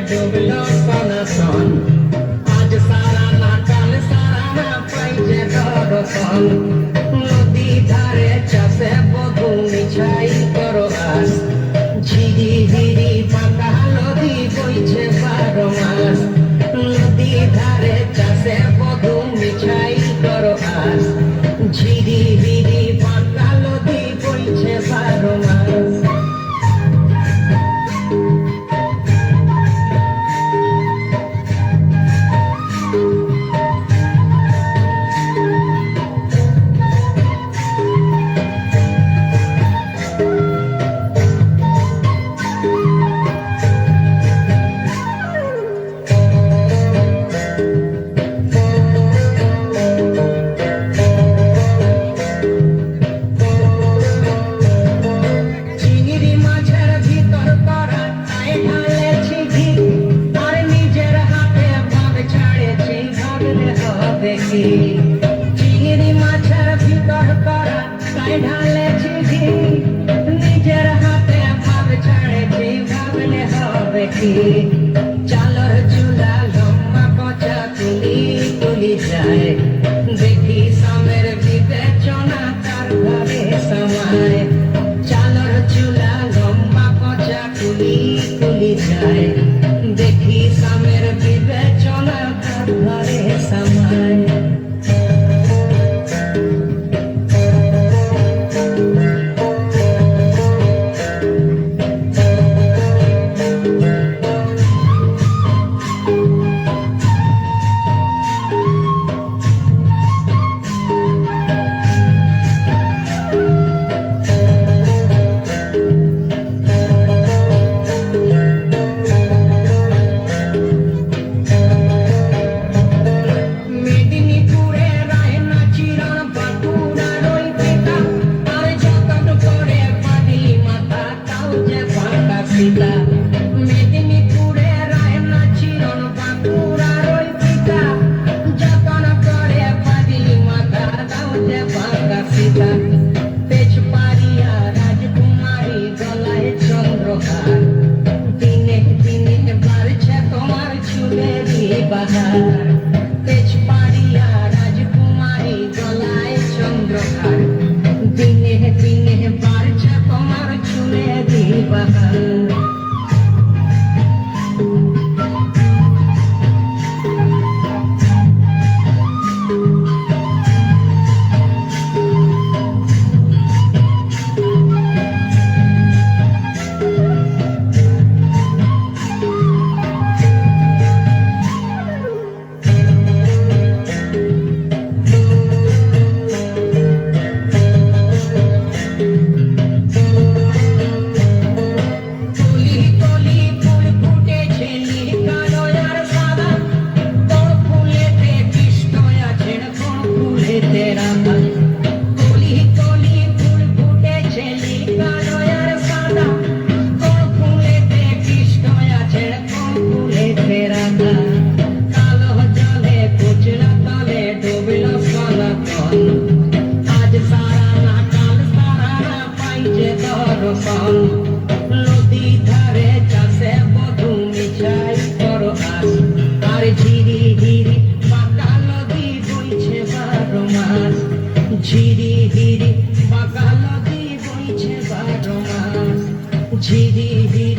ডুবলো সনাতন আজ সারা না কাল সারা না পাইছে দর্শন নদী ধারে চাষে বধু মিছাই করো আস ঝিরি হিরি পাকা নদী বইছে 12 মাস নদী ধারে চাষে বধু মিছাই করো আস ঝিরি হিরি পাকা নদী বইছে 12 মাস চিংড়ি মাছের ভিতর করা তাই ঢালেছি ঘি নিজের হাতে ভাব ছাড়েছি ভাবলে হবে কি চালর চুলা লম্বা পচা তুলি তুলি যায় দেখি সামের বিবেচনা তার ঘরে সমায় চালর চুলা লম্বা পচা তুলি তুলি যায় দেখি সামের বিবেচনা তার ঘরে সমায় মেদিনীপুরে রায়না চিরন বাঁকুড়ার ওই পিতা যতন করে পাদিলি মাথা দাও যে বাঁকা সীতা তেজপাড়িয়া রাজকুমারী গলায় চন্দ্রহার দিনে দিনে বাড়ছে তোমার চুলেরই বাহার তেজপাড়িয়া রাজকুমারী গলায় চন্দ্রহার দিনে দিনে বাড়ছে তোমার চুলেরই বাহার নদী ধারে চাষে বধু মিছাই করো আস আর ঝিরি হিরি পাকা নদী বইছে 12 মাস ঝিরি হিরি পাকা নদী বইছে 12 মাস ঝিরি হিরি